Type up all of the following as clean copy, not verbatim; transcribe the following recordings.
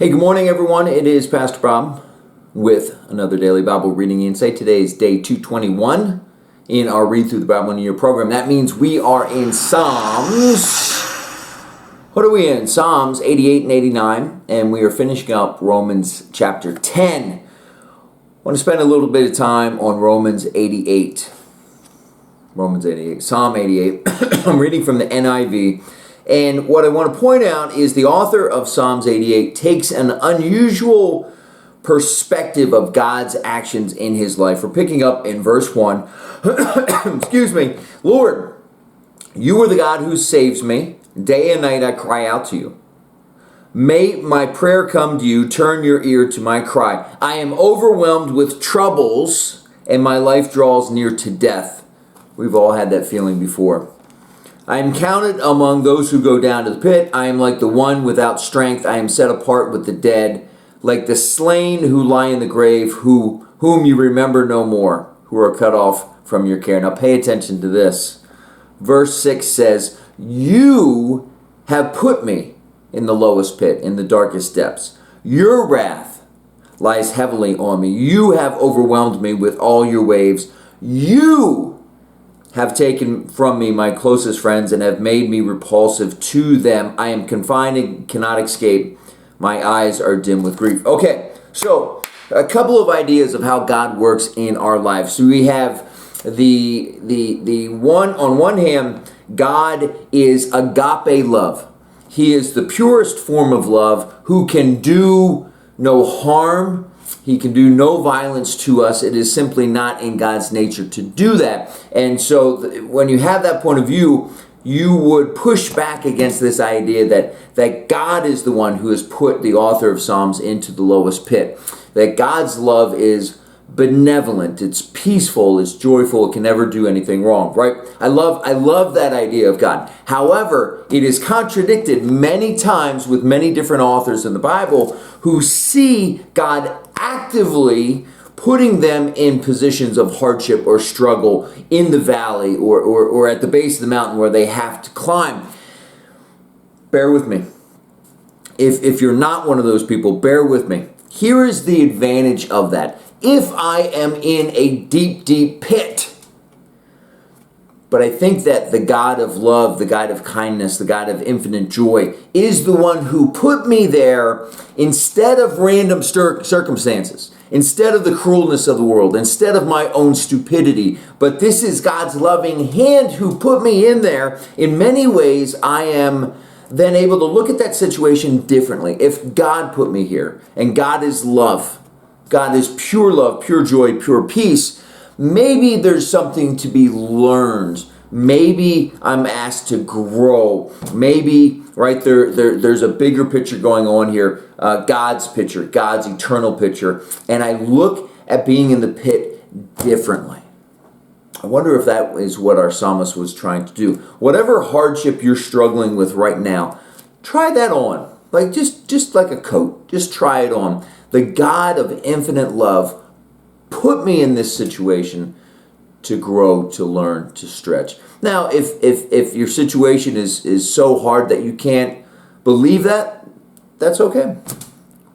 Hey, good morning, everyone. It is Pastor Bob with another daily Bible reading insight. Today is day 221 in our Read Through the Bible in a Year program. That means we are in Psalms. What are we in? Psalms 88 and 89, and we are finishing up Romans chapter 10. I want to spend a little bit of time on Romans 88. Psalm 88. I'm reading from the NIV. And what I want to point out is the author of Psalms 88 takes an unusual perspective of God's actions in his life. We're picking up in verse 1. Excuse me. Lord, you are the God who saves me. Day and night I cry out to you. May my prayer come to you. Turn your ear to my cry. I am overwhelmed with troubles, and my life draws near to death. We've all had that feeling before. I am counted among those who go down to the pit. I am like the one without strength. I am set apart with the dead, like the slain who lie in the grave, whom you remember no more, who are cut off from your care. Now pay attention to this. Verse 6 says, you have put me in the lowest pit, in the darkest depths. Your wrath lies heavily on me. You have overwhelmed me with all your waves. You have taken from me my closest friends and have made me repulsive to them. I am confined and cannot escape. My eyes are dim with grief. Okay, so a couple of ideas of how God works in our lives. So we have the one, on one hand, God is agape love. He is the purest form of love who can do no harm. He can do no violence to us. It is simply not in God's nature to do that. And so when you have that point of view, you would push back against this idea that God is the one who has put the author of Psalms into the lowest pit. That God's love is benevolent, it's peaceful, it's joyful, it can never do anything wrong, right? I love that idea of God. However, it is contradicted many times with many different authors in the Bible who see God actively putting them in positions of hardship or struggle in the valley or at the base of the mountain where they have to climb. Bear with me. If you're not one of those people, bear with me. Here is the advantage of that. If I am in a deep, deep pit, but I think that the God of love, the God of kindness, the God of infinite joy is the one who put me there instead of random circumstances, instead of the cruelness of the world, instead of my own stupidity. But this is God's loving hand who put me in there. In many ways, I am then able to look at that situation differently. If God put me here, and God is love, God is pure love, pure joy, pure peace, maybe there's something to be learned. Maybe I'm asked to grow. Maybe, right, there's a bigger picture going on here, God's picture, God's eternal picture, and I look at being in the pit differently. I wonder if that is what our psalmist was trying to do. Whatever hardship you're struggling with right now, try that on. Like just like a coat, just try it on. The God of infinite love put me in this situation to grow, to learn, to stretch. Now, if your situation is so hard that you can't believe that, that's okay.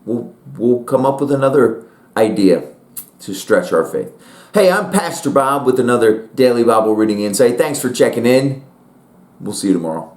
We'll come up with another idea to stretch our faith. Hey, I'm Pastor Bob with another Daily Bible Reading Insight. Thanks for checking in. We'll see you tomorrow.